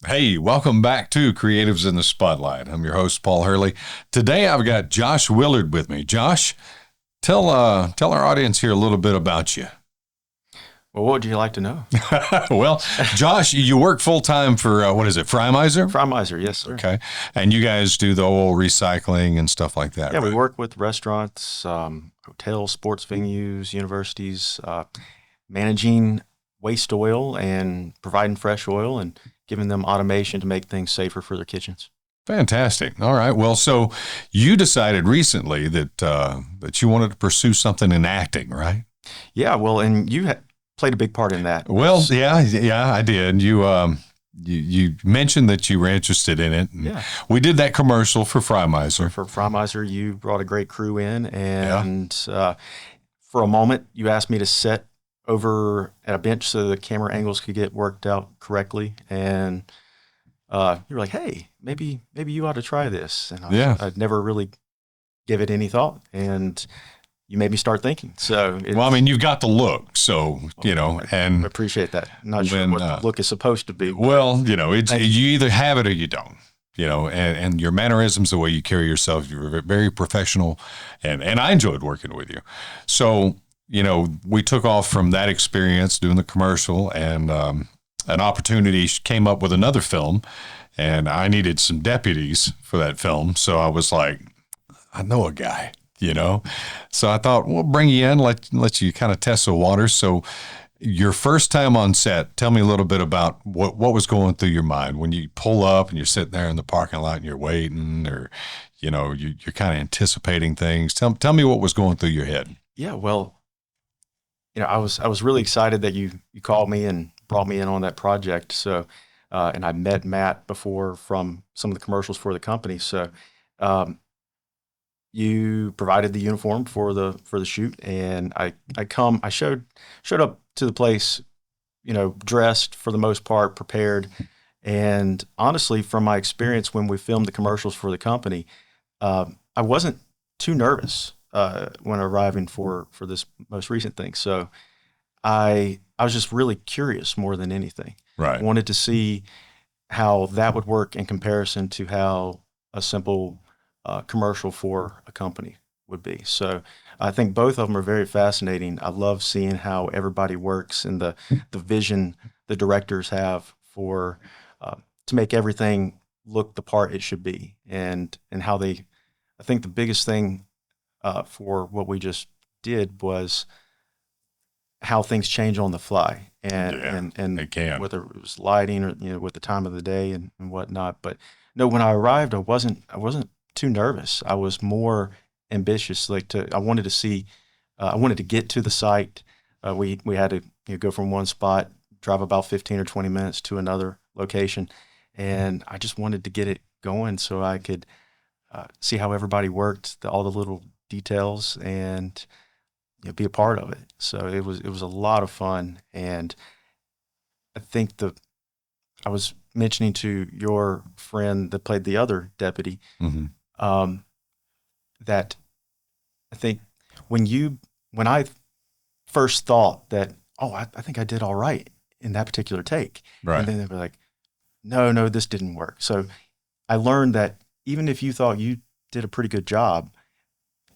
Hey, welcome back to Creatives in the Spotlight. I'm your host, Paul Hurley. Today I've got Josh Willard with me. Josh, tell our audience here a little bit about you. Well, what would you like to know? Well, Josh, you work full-time for, what is it, Frymiser? Frymiser, yes, sir. Okay. And you guys do the oil recycling and stuff like that, Yeah, right? we work with restaurants, hotels, sports venues, universities, managing waste oil and providing fresh oil and giving them automation to make things safer for their kitchens. Fantastic. All right. Well, so you decided recently that you wanted to pursue something in acting, right? Yeah, well, and you played a big part in that. Well, yeah, I did. You mentioned that you were interested in it. Yeah. We did that commercial for Frymiser. For Frymiser, you brought a great crew in, and for a moment, you asked me to sit over at a bench so the camera angles could get worked out correctly, and you were like, "Hey, maybe you ought to try this." And I'd never really give it any thought, and you made me start thinking. So, well, I mean, you've got the look, so and I appreciate that. I'm not sure what the look is supposed to be. Well, it's you either have it or you don't. And your mannerisms, the way you carry yourself, you're very professional, and I enjoyed working with you. So, we took off from that experience doing the commercial, and an opportunity came up with another film, and I needed some deputies for that film. So I was like, I know a guy, So I thought, we'll bring you in, let you kind of test the waters. So your first time on set, tell me a little bit about what was going through your mind when you pull up and you're sitting there in the parking lot and you're waiting, or, you're kind of anticipating things. Tell me what was going through your head. Yeah, well, I was really excited that you called me and brought me in on that project. So, and I met Matt before from some of the commercials for the company. So, you provided the uniform for the shoot, and I showed up to the place, dressed for the most part, prepared. And honestly, from my experience when we filmed the commercials for the company, I wasn't too nervous when arriving for this most recent thing. So I was just really curious more than anything. Right. I wanted to see how that would work in comparison to how a simple commercial for a company would be. So I think both of them are very fascinating. I love seeing how everybody works and the vision the directors have for to make everything look the part it should be, and how I think the biggest thing for what we just did was how things change on the fly, and they can, whether it was lighting or with the time of the day and whatnot. But no, when I arrived, I wasn't too nervous. I was more ambitious. I wanted to see, I wanted to get to the site. We had to go from one spot, drive about 15 or 20 minutes to another location, and I just wanted to get it going so I could see how everybody worked, all the little details, and be a part of it. So it was a lot of fun, and I think I was mentioning to your friend that played the other deputy, that I think when I first thought that, I think I did all right in that particular take, right, and then they were like, no, this didn't work. So I learned that even if you thought you did a pretty good job,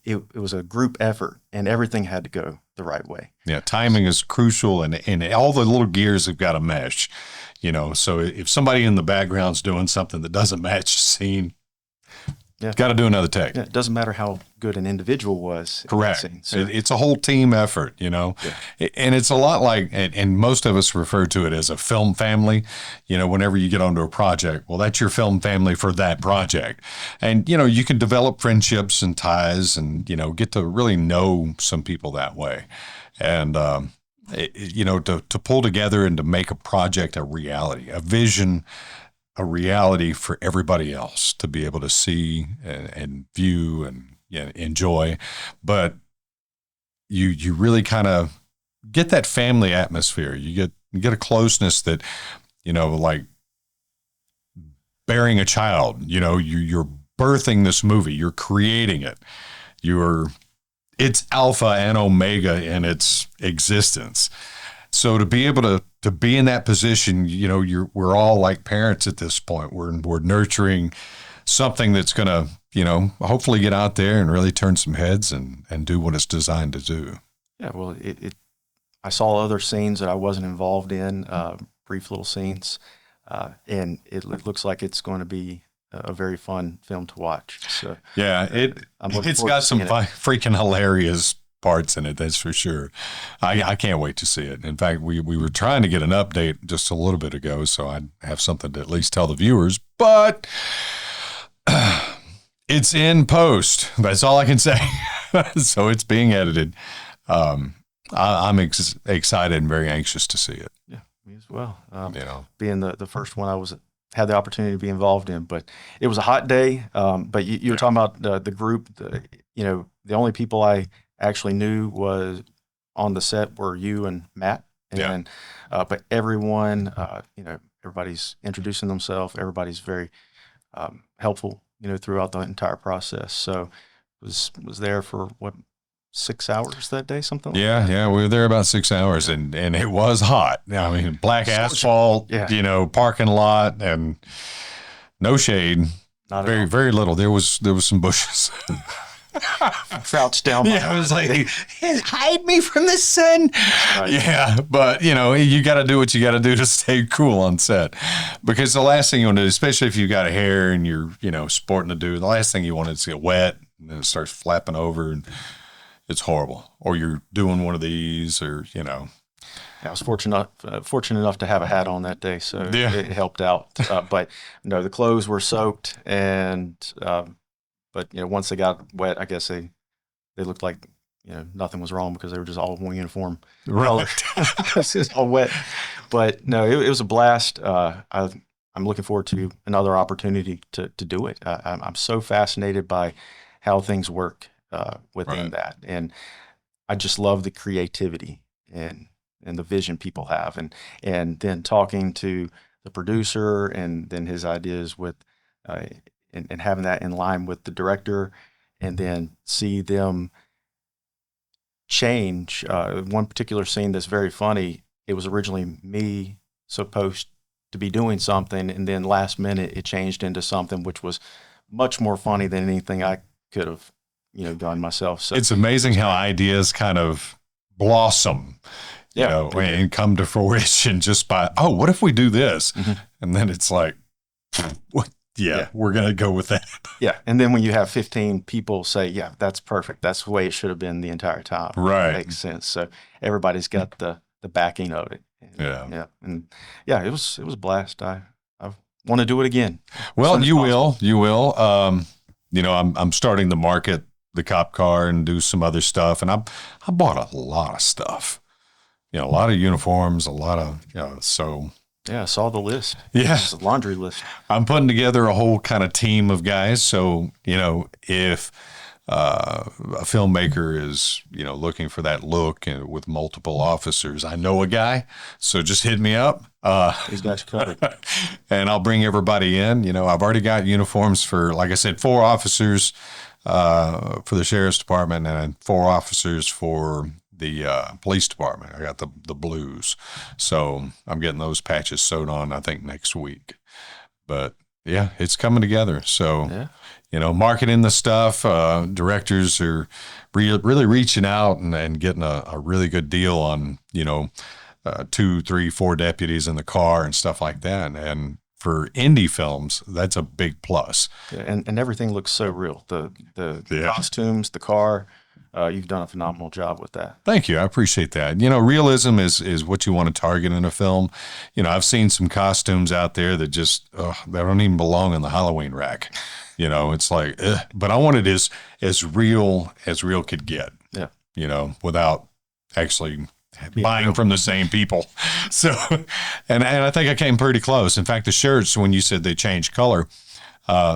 it was a group effort, and everything had to go the right way. Yeah, timing is crucial, and all the little gears have got to mesh. So if somebody in the background's doing something that doesn't match the scene, got to do another take. Yeah, it doesn't matter how good an individual was. Correct. So it's a whole team effort, And it's a lot like, and most of us refer to it as a film family. Whenever you get onto a project, well, that's your film family for that project. And, you can develop friendships and ties and, get to really know some people that way. And, to pull together and to make a project a reality, a vision, a reality for everybody else to be able to see and view and enjoy. But you really kind of get that family atmosphere. You get a closeness that, like bearing a child, you're birthing this movie, you're creating it. It's alpha and omega in its existence. So to be able to be in that position, we're all like parents at this point. We're nurturing something that's going to, hopefully get out there and really turn some heads and do what it's designed to do. Yeah, well, I saw other scenes that I wasn't involved in, brief little scenes, and it looks like it's going to be a very fun film to watch. So yeah, it's got some freaking hilarious parts in it, that's for sure. I can't wait to see it. In fact, we were trying to get an update just a little bit ago, so I'd have something to at least tell the viewers, but it's in post. That's all I can say. So it's being edited. I'm excited and very anxious to see it. Yeah, me as well. Being the first one I had the opportunity to be involved in, but it was a hot day. But you were talking about the group. The only people I actually knew was on the set were you and Matt. And but everyone, everybody's introducing themselves. Everybody's very helpful, throughout the entire process. So was there for 6 hours that day, something like that? Yeah, we were there about 6 hours, and it was hot. I mean, black asphalt, parking lot, and no shade. Very little. There was some bushes. Crouched down. Yeah, it was like, hide me from the sun. Right. Yeah, but you got to do what you got to do to stay cool on set, because the last thing you want to do, especially if you got a hair and you're sporting to do, the last thing you want is to get wet and then it starts flapping over and it's horrible. Or you're doing one of these, or I was fortunate enough to have a hat on that day, so it helped out. But the clothes were soaked, and but once they got wet, I guess they looked like nothing was wrong, because they were just all one uniform color. It's just all wet. But no, it was a blast. I'm looking forward to another opportunity to do it. I'm so fascinated by how things work within that, and I just love the creativity and the vision people have, and then talking to the producer, and then his ideas with and having that in line with the director, and then see them change. One particular scene that's very funny, it was originally me supposed to be doing something, and then last minute it changed into something which was much more funny than anything I could have done myself. So it's amazing how ideas kind of blossom, and come to fruition just by, what if we do this? Mm-hmm. And then it's like, what? Yeah, we're going to go with that. Yeah. And then when you have 15 people say, yeah, that's perfect, that's the way it should have been the entire time. Right. It makes sense. So everybody's got the backing of it. And, And it was a blast. I want to do it again. Well, you will. I'm starting to market the cop car and do some other stuff. And I bought a lot of stuff, a lot of uniforms, a lot of, so. Yeah, I saw the list. Yeah. It's a laundry list. I'm putting together a whole kind of team of guys. So, if a filmmaker is, looking for that look with multiple officers, I know a guy. So just hit me up. He's got you covered. And I'll bring everybody in. I've already got uniforms for, like I said, 4 officers for the sheriff's department, and 4 officers for the police department. I got the blues. So I'm getting those patches sewed on, I think, next week. But yeah, it's coming together. So, marketing the stuff, directors are really reaching out and getting a really good deal on, 2, 3, 4 deputies in the car and stuff like that. And for indie films, that's a big plus. Yeah, and everything looks so real. The costumes, the car. You've done a phenomenal job with that. Thank you. I appreciate that. Realism is what you want to target in a film. I've seen some costumes out there that just, they don't even belong in the Halloween rack. It's like, but I want it as real could get, without actually buying from the same people. So, and I think I came pretty close. In fact, the shirts, when you said they changed color,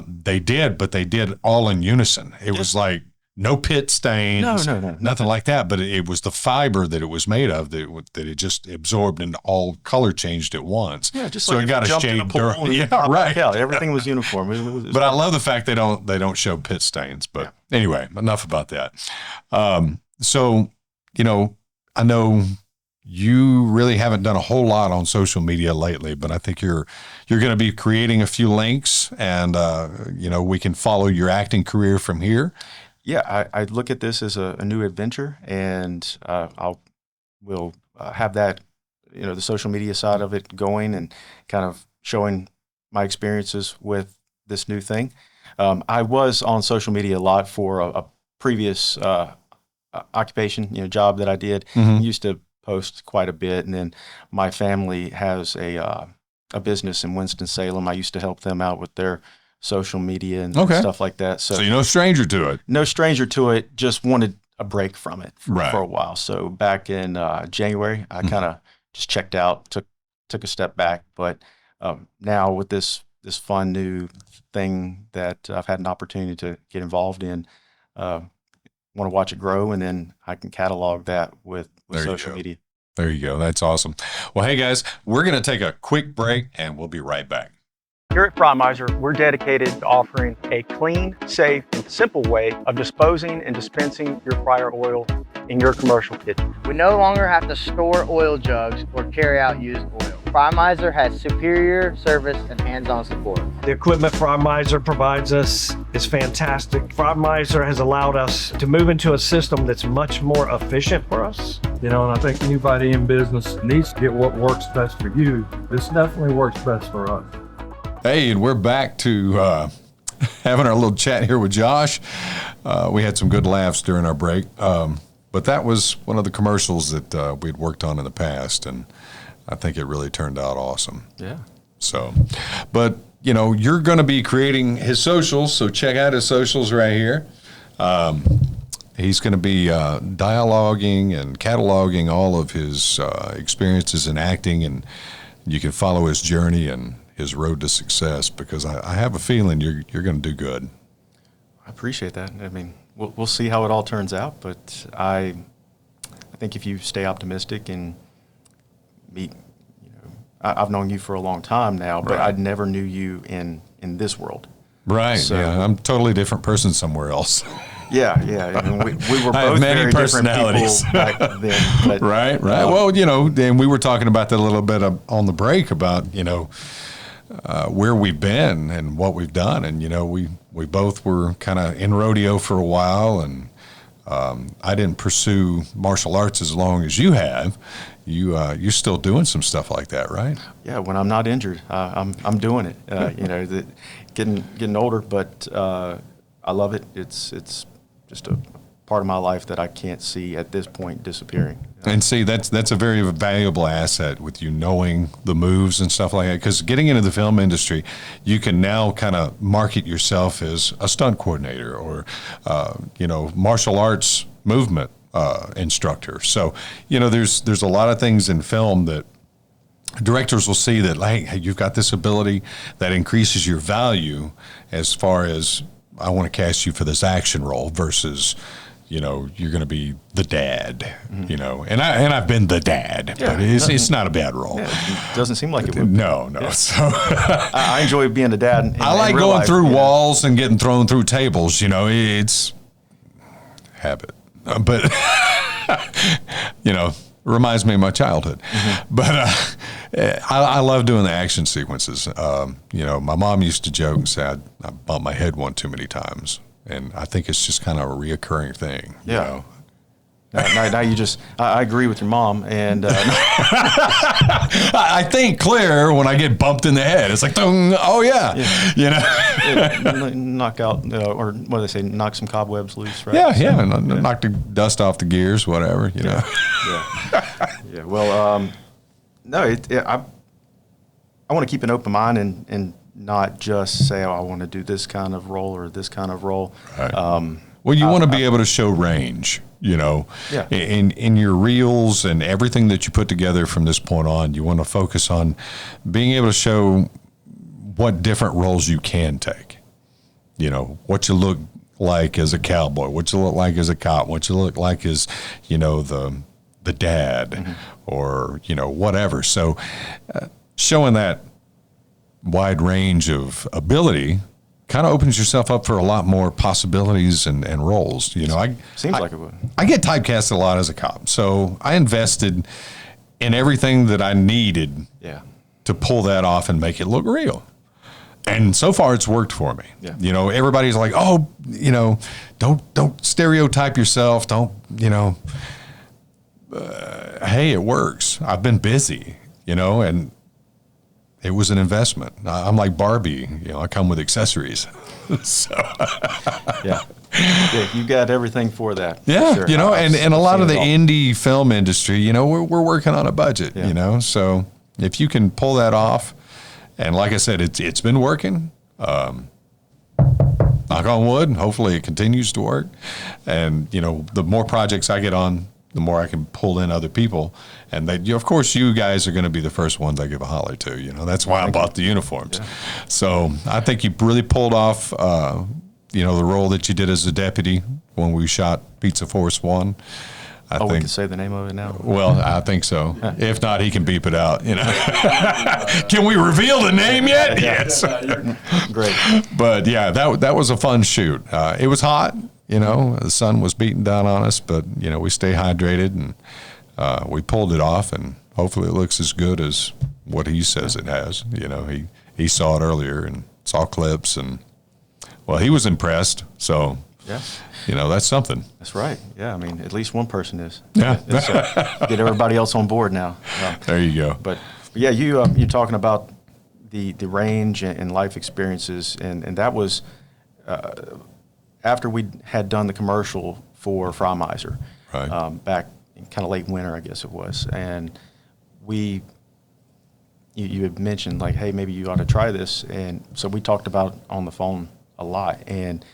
they did, but they did all in unison. It was like, no pit stains, no, nothing like that. But it was the fiber that it was made of that it just absorbed and all color changed at once. Yeah, just so like it got a shade dark. Yeah, right. Yeah, everything was uniform. It was but I love the fact they don't show pit stains. But anyway, enough about that. So I know you really haven't done a whole lot on social media lately, but I think you're going to be creating a few links, and we can follow your acting career from here. Yeah, I look at this as a new adventure, and we'll have that, the social media side of it going and kind of showing my experiences with this new thing. I was on social media a lot for a previous occupation, job that I did. Mm-hmm. Used to post quite a bit, and then my family has a business in Winston-Salem. I used to help them out with their social media and stuff like that. So you're no stranger to it. No stranger to it. Just wanted a break from it right. for a while. So back in January, I kind of just checked out, took a step back. But now with this fun new thing that I've had an opportunity to get involved in, want to watch it grow, and then I can catalog that with social media. There you go. That's awesome. Well, hey guys, we're going to take a quick break, and we'll be right back. Here at Fry-Miser, we're dedicated to offering a clean, safe, and simple way of disposing and dispensing your fryer oil in your commercial kitchen. We no longer have to store oil jugs or carry out used oil. Fry-Miser has superior service and hands-on support. The equipment Fry-Miser provides us is fantastic. Fry-Miser has allowed us to move into a system that's much more efficient for us. And I think anybody in business needs to get what works best for you. This definitely works best for us. Hey, and we're back to having our little chat here with Josh. We had some good laughs during our break, but that was one of the commercials that we'd worked on in the past, and I think it really turned out awesome. Yeah. So, but, you're going to be creating his socials, so check out his socials right here. He's going to be dialoguing and cataloging all of his experiences in acting, and you can follow his journey and his road to success, because I have a feeling you're going to do good. I appreciate that. I mean, we'll see how it all turns out, but I think if you stay optimistic and meet, I've known you for a long time now, but I never knew you in this world. Right. So, yeah, I'm a totally different person somewhere else. Yeah. I mean, we were both very different people back then. But, right. Well, and we were talking about that a little bit on the break about, where we've been and what we've done. And, we both were kind of in rodeo for a while, and I didn't pursue martial arts as long as you have. You're still doing some stuff like that, right? Yeah, when I'm not injured, I'm doing it. Getting older, but I love it. It's just a part of my life that I can't see at this point disappearing. And see, that's a very valuable asset with you knowing the moves and stuff like that. Because getting into the film industry, you can now kind of market yourself as a stunt coordinator or, martial arts movement instructor. So, there's a lot of things in film that directors will see that, hey, you've got this ability that increases your value as far as, I want to cast you for this action role versus, you're going to be the dad, and I've been the dad, but it's not a bad role. Yeah, it doesn't seem like it would. No. Yeah. So I enjoy being a dad. I like going through walls and getting thrown through tables. It's habit, but reminds me of my childhood. Mm-hmm. But I love doing the action sequences. My mom used to joke and say I bumped my head one too many times. And I think it's just kind of a reoccurring thing. Yeah. Now you just, I agree with your mom. And I think clear when I get bumped in the head. It's like, oh, yeah. Knock out, or what do they say, knock some cobwebs loose, right? Yeah. Knock the dust off the gears, whatever, Yeah. Well, I want to keep an open mind and not just say, I want to do this kind of role or this kind of role. Right. Well, you want to be able to show range, in your reels and everything that you put together from this point on. You want to focus on being able to show what different roles you can take. What you look like as a cowboy, what you look like as a cop, what you look like as, the dad, mm-hmm. or, whatever. So showing that wide range of ability kind of opens yourself up for a lot more possibilities and roles. Seems like it would. I get typecast a lot as a cop, so I invested in everything that I needed Yeah. to pull that off and make it look real. And so far it's worked for me. Yeah. You know, everybody's like, oh, you know, don't stereotype yourself. Don't, you know, hey, it works. I've been busy, you know, and it was an investment. I'm like Barbie, you know, I come with accessories. So Yeah. Yeah, you got everything for that. yeah, Sure. you know, and a lot of the I've seen indie film industry, you know, we're working on a budget, Yeah. you know, so if you can pull that off, and like I said, it's been working. Knock on wood. Hopefully, it continues to work. And you know, the more projects I get on, the more I can pull in other people. And they, of course, you guys are going to be the first ones I give a holler to. You know, that's why I bought the uniforms. Yeah. So I think you really pulled off, you know, the role that you did as a deputy when we shot Pizza Force 1. I we think. can say the name of it now. Well, I think so. If not, he can beep it out. You know, can we reveal the name yet? Yes. Great. But yeah, that was a fun shoot. It was hot. You know, the sun was beating down on us, but you know, we stay hydrated and we pulled it off. And hopefully, it looks as good as what he says it has. You know, he saw it earlier and saw clips, and well, he was impressed. So. Yeah. You know, that's something. That's right. Yeah, I mean, at least one person is. Yeah. Get everybody else on board now. There you go. But yeah, you're talking about the range and life experiences, and that was after we had done the commercial for Fry Miser, Right. back in kind of late winter, I guess it was, and you had mentioned like, hey, maybe you ought to try this, and so we talked about it on the phone a lot, and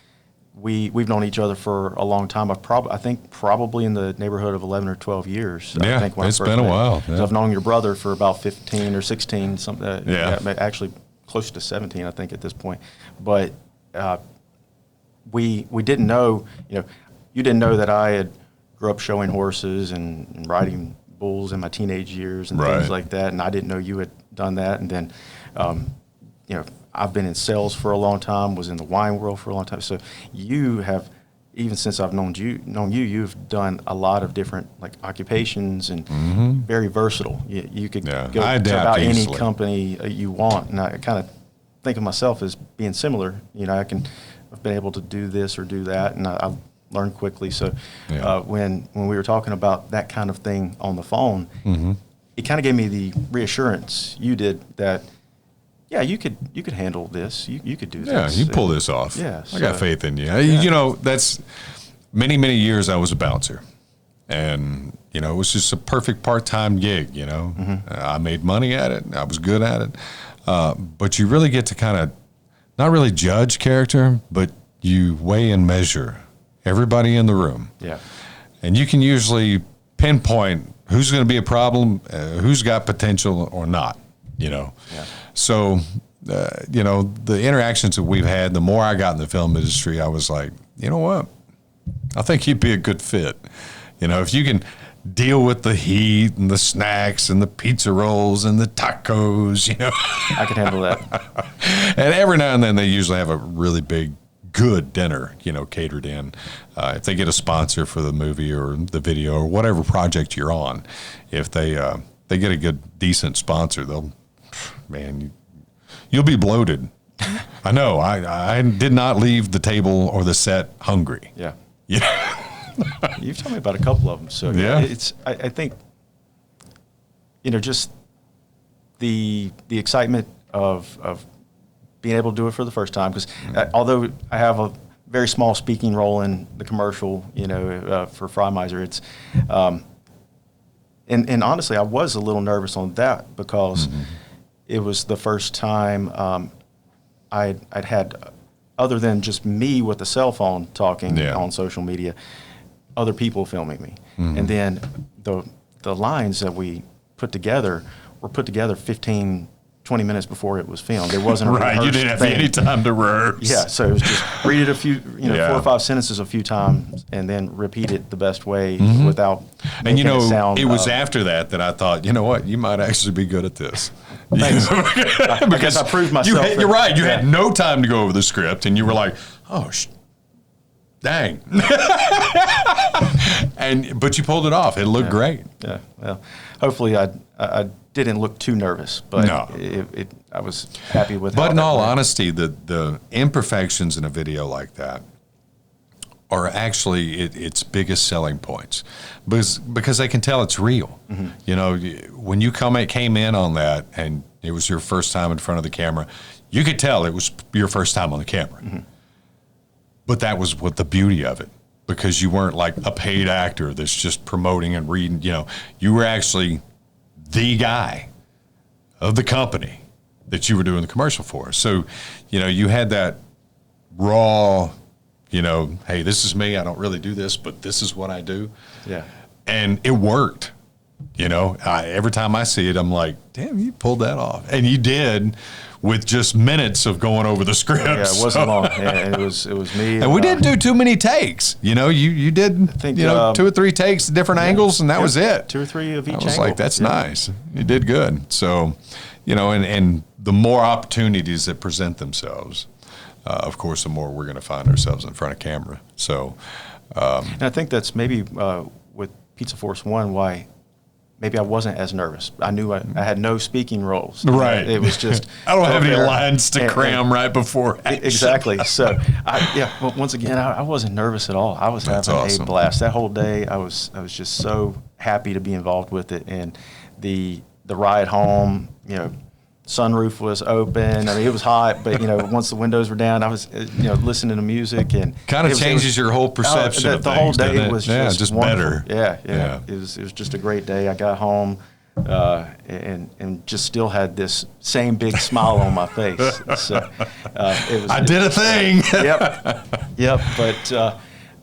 we've known each other for a long time. I think probably in the neighborhood of 11 or 12 years. Yeah, I think when it's I first been a met. while. So Yeah. I've known your brother for about 15 or 16, something. Yeah. Actually close to 17, I think, at this point. But we didn't know, you know, you didn't know that I had grew up showing horses and riding bulls in my teenage years and Right. things like that, and I didn't know you had done that. And then, you know, I've been in sales for a long time, was in the wine world for a long time. So you have, even since I've known you, you've done a lot of different like occupations and very versatile. You could Yeah, go I to adapt about any easily. company you want, and I kind of think of myself as being similar. You know, I've been able to do this or do that, and I've learned quickly. So Yeah. when we were talking about that kind of thing on the phone, it kind of gave me the reassurance you did that. Yeah, you could handle this. You could do Yeah, this. you pull this off. Yeah, I got so- faith in you. You know, that's many years I was a bouncer, and you know, it was just a perfect part-time gig. You know, I made money at it. I was good at it, but you really get to kind of not really judge character, but you weigh and measure everybody in the room. Yeah. And you can usually pinpoint who's going to be a problem, who's got potential or not, you know. Yeah. So, you know, the interactions that we've had, the more I got in the film industry, I was like, you know what? I think you'd be a good fit. You know, if you can deal with the heat and the snacks and the pizza rolls and the tacos, you know. I can handle that. And every now and then they usually have a really big, good dinner, you know, catered in. If they get a sponsor for the movie or the video or whatever project you're on, if they get a good, decent sponsor, you'll be bloated. I know. I did not leave the table or the set hungry. Yeah. Yeah. You've told me about a couple of them. So Yeah. I think, you know, just the excitement of being able to do it for the first time, because although I have a very small speaking role in the commercial, you know, for Fry Miser, it's and honestly, I was a little nervous on that because it was the first time I'd had, other than just me with a cell phone talking on social media, other people filming me. And then the lines that we put together were put together 15, 20 minutes before it was filmed. There wasn't a Right. You rehearsed didn't have thing. any time to rehearse. Yeah, so it was just read it a few, you know, Yeah. 4 or 5 sentences a few times, and then repeat it the best way without And making you know, it sound. it was after that I thought, you know what, you might actually be good at this. Thanks. I guess I proved myself. You're right. You had no time to go over the script, and you were like, oh, dang. But you pulled it off. It looked great. Yeah. Well, hopefully I didn't look too nervous, but No. I was happy with. But how in that all went. honesty, the imperfections in a video like that are actually its biggest selling points, because they can tell it's real. Mm-hmm. You know, when you came in on that and it was your first time in front of the camera, you could tell it was your first time on the camera. Mm-hmm. But that was what the beauty of it, because you weren't like a paid actor that's just promoting and reading. You know, you were actually the guy of the company that you were doing the commercial for. So, you know, you had that raw, you know, hey, this is me. I don't really do this, but this is what I do. Yeah. And it worked. You know, every time I see it, I'm like, damn, you pulled that off. And you did, with just minutes of going over the script. Yeah, it wasn't long. Yeah, and it was me. And we didn't do too many takes. You know, you did, think, 2 or 3 takes, different angles, and that was it. 2 or 3 of each I was angle. like, that's nice. You did good. So, you know, and the more opportunities that present themselves, of course, the more we're going to find ourselves in front of camera. So, And I think that's maybe with Pizza Force 1 why maybe I wasn't as nervous. I knew I had no speaking roles. right. It was just I don't have any there lines to cram right before action. Exactly. So, well, once again, I wasn't nervous at all. I was That's having awesome. a blast. That whole day, I was just so happy to be involved with it. And the ride home, you know, sunroof was open. I mean, it was hot, but, you know, once the windows were down, I was, you know, listening to music. And Kind of changes your whole perception of the things, whole day doesn't it? was Yeah, just better. wonderful. Yeah. Yeah. It was just a great day. I got home and just still had this same big smile on my face. So it was. I did a thing. Yep. But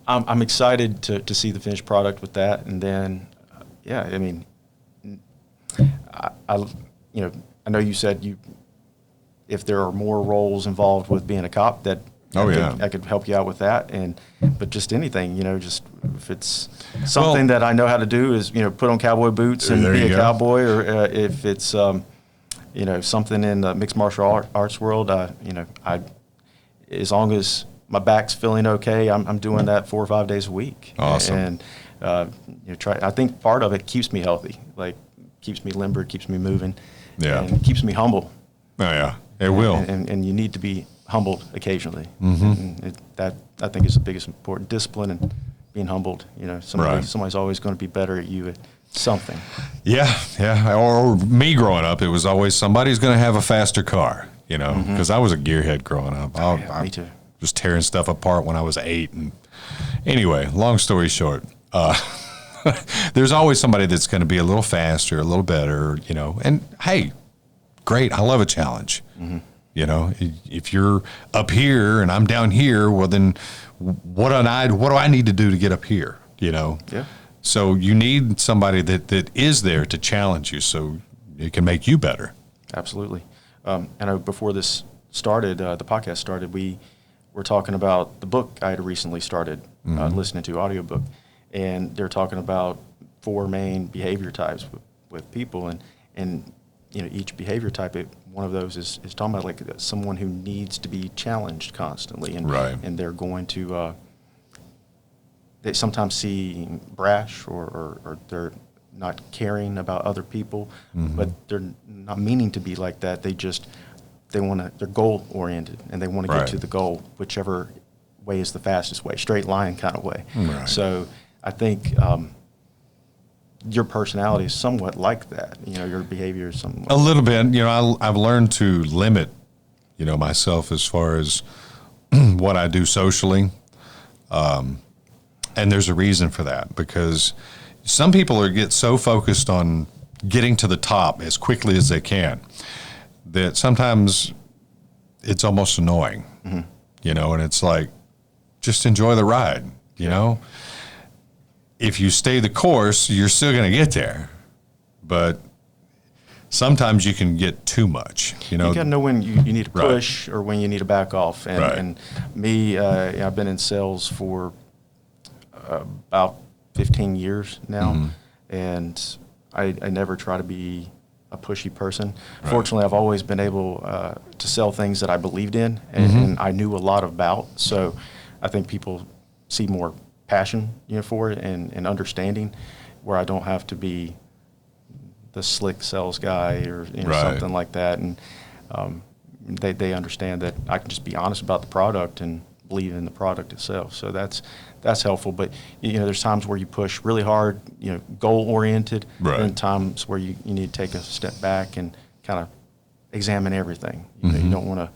I'm excited to see the finished product with that, and then I mean, I you know, I know you said if there are more roles involved with being a cop, that I could help you out with that, but just anything, you know, just if it's something that I know how to do is, you know, put on cowboy boots and be a cowboy, or if it's you know, something in the mixed martial arts world, you know, as long as my back's feeling okay, I'm doing that 4 or 5 days a week. Awesome. And you know, I think part of it keeps me healthy, like keeps me limber, keeps me moving, and keeps me humble. Oh yeah, it will. And you need to be humbled occasionally. Mm-hmm. And that I think is the biggest important discipline, and being humbled. You know, somebody's always going to be better at you at something. Yeah. Or me growing up, it was always somebody's going to have a faster car. You know, because I was a gearhead growing up. Me too. Was tearing stuff apart when I was 8. And anyway, long story short, there's always somebody that's going to be a little faster, a little better. You know, and hey, great. I love a challenge. Mm-hmm. You know, if you're up here and I'm down here, well, then what do I need to do to get up here? You know? Yeah. So you need somebody that is there to challenge you so it can make you better. Absolutely. I know before this started, the podcast started, we were talking about the book I had recently started listening to, audiobook, and they're talking about 4 main behavior types with people, and you know, each behavior type, one of those is talking about like someone who needs to be challenged constantly, and they're going to they sometimes see brash or they're not caring about other people, but they're not meaning to be like that. They want to, they're goal oriented, and they want to get to the goal, whichever way is the fastest way, straight line kind of way. Right. So I think your personality is somewhat like that. You know, your behavior is somewhat. A little bit. You know, I've learned to limit, you know, myself as far as what I do socially. And there's a reason for that, because some people get so focused on getting to the top as quickly as they can that sometimes it's almost annoying, you know, and it's like, just enjoy the ride, you know? If you stay the course, you're still going to get there, but sometimes you can get too much, you know? You got to know when you need to push or when you need to back off. And me, I've been in sales for about 15 years now, and I never try to be a pushy person. Fortunately, I've always been able to sell things that I believed in and I knew a lot about. So I think people see more passion, for it and understanding, where I don't have to be the slick sales guy or Right. something like that. And they understand that I can just be honest about the product and believe in the product itself. So that's helpful. But there's times where you push really hard, goal oriented, Right. and times where you need to take a step back and kind of examine everything. You don't want to.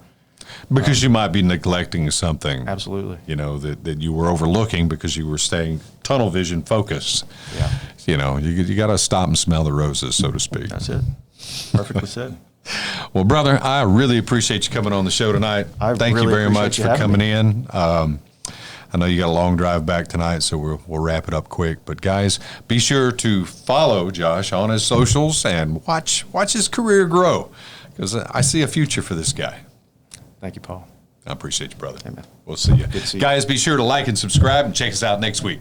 Because you might be neglecting something, Absolutely. that you were overlooking because you were staying tunnel vision focused. Yeah. You got to stop and smell the roses, so to speak. That's it. Perfectly said. Well, brother, I really appreciate you coming on the show tonight. Thank you really very much appreciate you for having coming in. I know you got a long drive back tonight, so we'll wrap it up quick. But guys, be sure to follow Josh on his socials and watch his career grow, because I see a future for this guy. Thank you, Paul. I appreciate you, brother. Amen. We'll see you. Good to see you. Guys, be sure to like and subscribe and check us out next week.